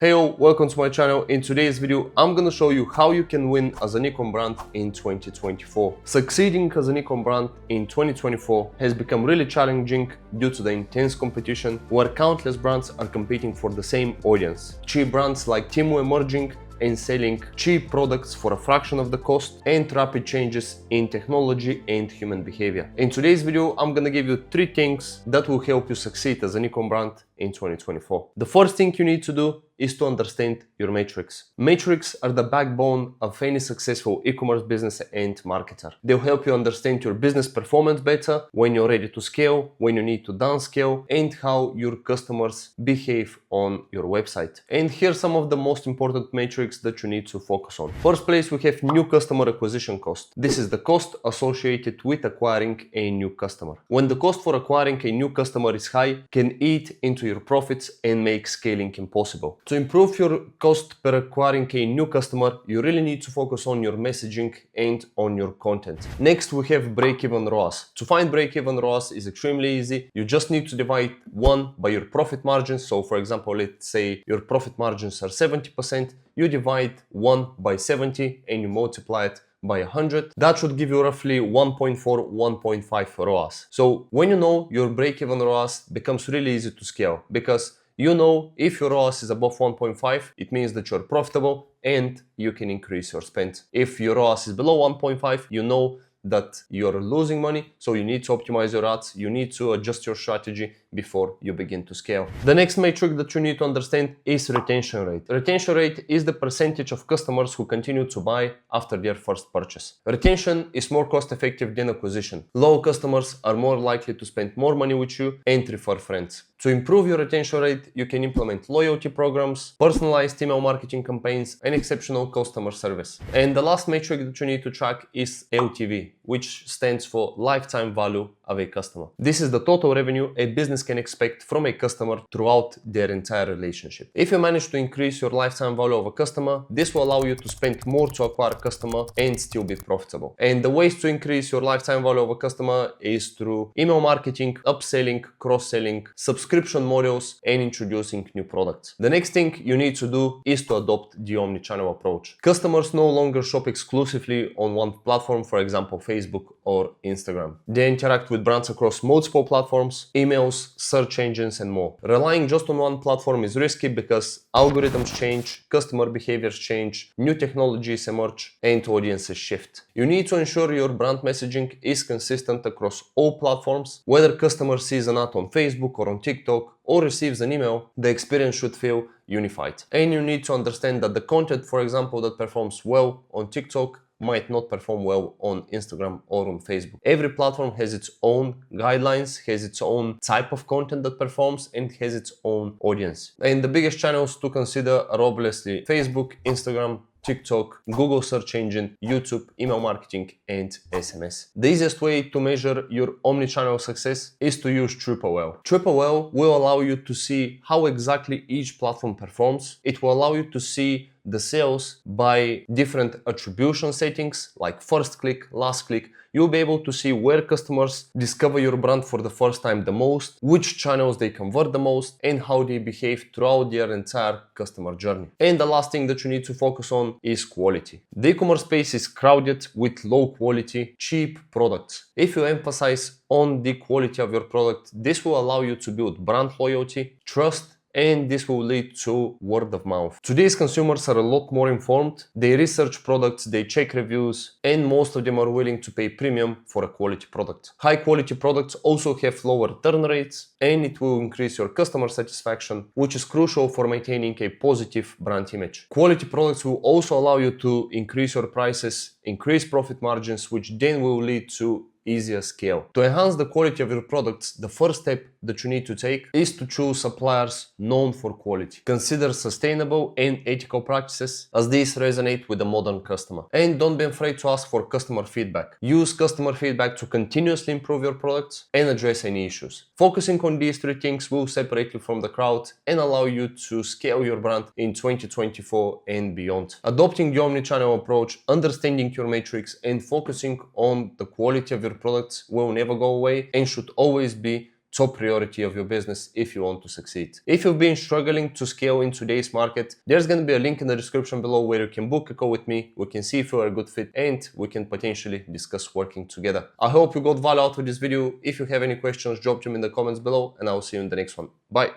Hey all, welcome to my channel. In today's video, I'm gonna show you how you can win as an e-com brand in 2024. Succeeding as an e-com brand in 2024 has become really challenging due to the intense competition where countless brands are competing for the same audience. Cheap brands like Temu emerging and selling cheap products for a fraction of the cost, and rapid changes in technology and human behavior. In today's video, I'm gonna give you 3 things that will help you succeed as an e-com brand in 2024. The first thing you need to do is to understand your metrics. Metrics are the backbone of any successful e-commerce business and marketer. They'll help you understand your business performance better, when you're ready to scale, when you need to downscale, and how your customers behave on your website. And here's some of the most important metrics that you need to focus on. First place, we have new customer acquisition cost. This is the cost associated with acquiring a new customer. When the cost for acquiring a new customer is high, can eat into your profits and make scaling impossible. To improve your cost per acquiring a new customer, you really need to focus on your messaging and on your content. Next, we have break-even ROAS. To find break-even ROAS is extremely easy. You just need to divide 1 by your profit margins. So for example, let's say your profit margins are 70%. You divide 1 by 70 and you multiply it by 100. That should give you roughly 1.4, 1.5 ROAS. So when you know your break-even ROAS, becomes really easy to scale, because you know if your ROAS is above 1.5, it means that you're profitable and you can increase your spend. If your ROAS is below 1.5, you know that you're losing money, so you need to optimize your ads, you need to adjust your strategy before you begin to scale. The next metric that you need to understand is retention rate. Retention rate is the percentage of customers who continue to buy after their first purchase. Retention is more cost effective than acquisition. Loyal customers are more likely to spend more money with you and refer friends. To improve your retention rate, you can implement loyalty programs, personalized email marketing campaigns, and exceptional customer service. And the last metric that you need to track is LTV, which stands for lifetime value of a customer. This is the total revenue a business can expect from a customer throughout their entire relationship. If you manage to increase your lifetime value of a customer, this will allow you to spend more to acquire a customer and still be profitable. And the ways to increase your lifetime value of a customer is through email marketing, upselling, cross-selling, subscription models, and introducing new products. The next thing you need to do is to adopt the omnichannel approach. Customers no longer shop exclusively on one platform, for example, Facebook or Instagram. They interact with brands across multiple platforms, emails, search engines, and more. Relying just on one platform is risky because algorithms change, customer behaviors change, new technologies emerge, and audiences shift. You need to ensure your brand messaging is consistent across all platforms. Whether customer sees an ad on Facebook or on TikTok or receives an email, the experience should feel unified. And you need to understand that the content, for example, that performs well on TikTok might not perform well on Instagram or on Facebook. Every platform has its own guidelines, has its own type of content that performs, and has its own audience. And the biggest channels to consider are obviously Facebook, Instagram, TikTok, Google search engine, YouTube, email marketing, and SMS. The easiest way to measure your omnichannel success is to use TripleL. TripleL will allow you to see how exactly each platform performs. It will allow you to see the sales by different attribution settings like first click, last click. You'll be able to see where customers discover your brand for the first time the most, which channels they convert the most, and how they behave throughout their entire customer journey. And the last thing that you need to focus on is quality. The e-commerce space is crowded with low quality, cheap products. If you emphasize on the quality of your product, this will allow you to build brand loyalty, trust, and this will lead to word of mouth. Today's consumers are a lot more informed. They research products, they check reviews, and most of them are willing to pay premium for a quality product. High quality products also have lower return rates, and it will increase your customer satisfaction, which is crucial for maintaining a positive brand image. Quality products will also allow you to increase your prices, increase profit margins, which then will lead to easier scale. To enhance the quality of your products, the first step that you need to take is to choose suppliers known for quality. Consider sustainable and ethical practices, as these resonate with the modern customer. And don't be afraid to ask for customer feedback. Use customer feedback to continuously improve your products and address any issues. Focusing on these 3 things will separate you from the crowd and allow you to scale your brand in 2024 and beyond. Adopting the omnichannel approach, understanding your metrics, and focusing on the quality of your products will never go away and should always be top priority of your business if you want to succeed. If you've been struggling to scale in today's market, there's going to be a link in the description below where you can book a call with me. We can see if you are a good fit and we can potentially discuss working together. I hope you got value out of this video. If you have any questions, drop them in the comments below and I'll see you in the next one. Bye.